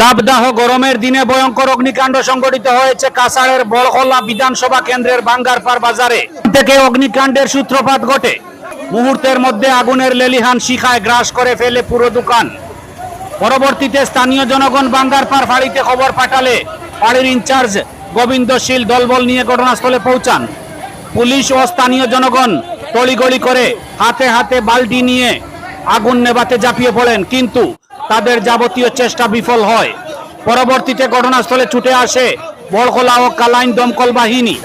দাবদাহ গরমের দিনে ভয়ঙ্কর অগ্নিকাণ্ড সংঘটিত হয়েছে কাছাড়ের বড়খলা বিধানসভা কেন্দ্রের বাঙ্গারপাড় বাজারে থেকে অগ্নিকাণ্ডের সূত্রপাত ঘটে। মুহূর্তের মধ্যে আগুনের লেলিহান শিখায় গ্রাস করে ফেলে পুরো দোকান। পরবর্তীতে স্থানীয় জনগণ বাঙ্গারপাড় ফাঁড়িতে খবর পাঠালে ফাঁড়ির ইনচার্জ গোবিন্দশীল দলবল নিয়ে ঘটনাস্থলে পৌঁছান। পুলিশ ও স্থানীয় জনগণ তড়িগড়ি করে হাতে হাতে বালতি নিয়ে আগুন নেভাতে ঝাঁপিয়ে পড়েন, কিন্তু তাদের যাবতীয় চেষ্টা বিফল হয়। পরবর্তীতে ঘটনাস্থলে ছুটে আসে বড়খলা ও কালাইন দমকল বাহিনী।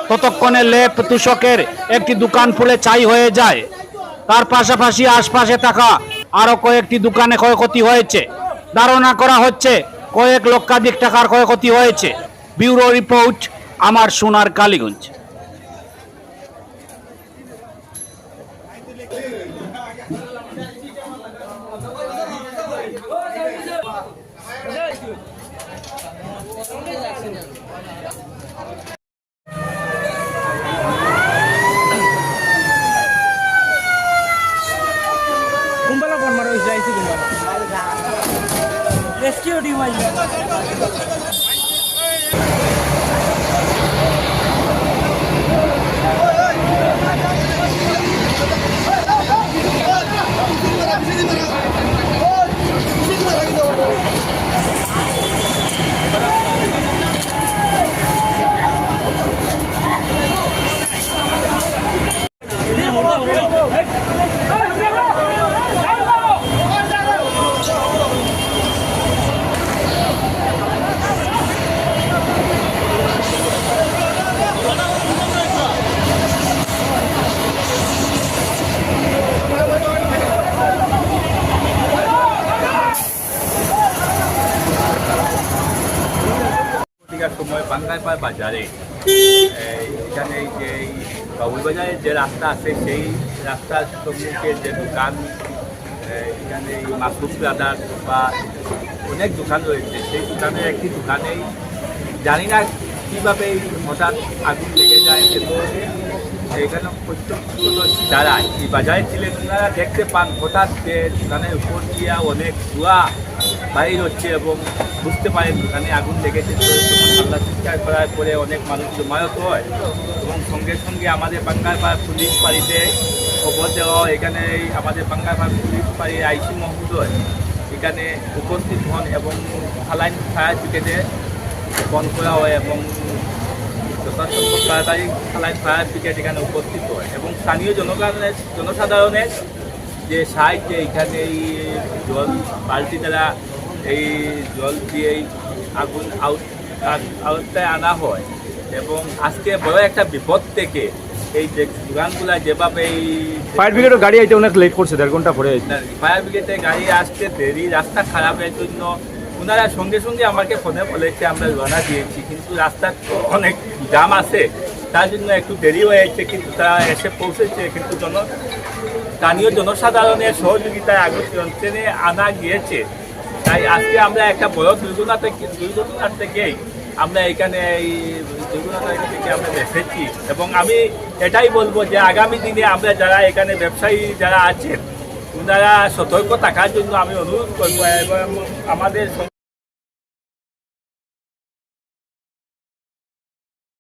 ততক্ষণে লেপ তুষকের একটি দোকান পুড়ে ছাই হয়ে যায়। তার পাশাপাশি আশপাশে থাকা আরো কয়েকটি দোকানে ক্ষয়ক্ষতি হয়েছে। ধারণা করা হচ্ছে কয়েক লক্ষাধিক টাকার ক্ষয়ক্ষতি হয়েছে। ব্যুরো রিপোর্ট, আমার সোনার কালীগঞ্জ। कुंभला फोन मारो जायचं कुंभला रेस्क्यू टीम आई সময় বাঙ্গারপাড় বাজারে এখানে যে বাবুল বাজারের যে রাস্তা আছে সেই রাস্তার সম্মুখে যে দোকান, এখানে মাসুদ ব্রাদার বা অনেক দোকান রয়েছে, সেই দোকানের একটি দোকানেই জানি না কীভাবে হঠাৎ আগুন লেগে যায়। এবং এখানে প্রত্যক্ষদর্শী যারা এই বাজারে ছিলেন ওনারা দেখতে পান হঠাৎ যে দোকানের উপর দিয়ে অনেক ধোঁয়া বাইর হচ্ছে এবং বুঝতে পারেন দোকানে আগুন লেগেছে। আল্লাহ চিৎকার করার পরে অনেক মানুষ জমায়েত হয় এবং সঙ্গে সঙ্গে আমাদের বাঙ্গারপাড় পুলিশ ফাঁড়িতে খবর দেওয়া হয়। এখানে আমাদের বাঙ্গারপাড় পুলিশ ফাঁড়ির আইসি মহোদয় এখানে উপস্থিত হন এবং কালাইন ফায়ার ব্রিগেডে ফোন করা হয় এবং যথাসম্ভব তাড়াতাড়ি কালাইন ফায়ার ব্রিগেড এখানে উপস্থিত হয় এবং স্থানীয় জনসাধারণের যে সাহায্যে এখানে এই জল বালতি দ্বারা এই জল দিয়েই আগুন আওতায় আনা হয়। এবং আজকে বড় একটা বিপদ থেকে এই যে দোকানগুলা যেভাবে এই ফায়ার ব্রিগেডের গাড়ি আইতে অনেক লেট করছে, 1.5 ঘন্টা পরে ফায়ার ব্রিগেডের গাড়ি আসতে দেরি, রাস্তা খারাপের জন্য ওনারা সঙ্গে সঙ্গে আমাকে ফোনে বলেছে আমরা রওনা দিয়েছি, কিন্তু রাস্তা অনেক জাম আছে, তার জন্য একটু দেরি হয়েছে, কিন্তু তারা এসে পৌঁছেছে। কিন্তু স্থানীয় জনসাধারণের সহযোগিতায় আগুন নিয়ন্ত্রণে আনা গিয়েছে। তাই আজকে আমরা একটা বড় দুর্ঘটনার থেকেই আমরা এখানে এই দুর্ঘটনা থেকে আমরা এসেছি। এবং আমি এটাই বলবো যে আগামী দিনে আমরা যারা এখানে ব্যবসায়ী যারা আছেন ওনারা সতর্ক থাকার জন্য আমি অনুরোধ করবো এবং আমাদের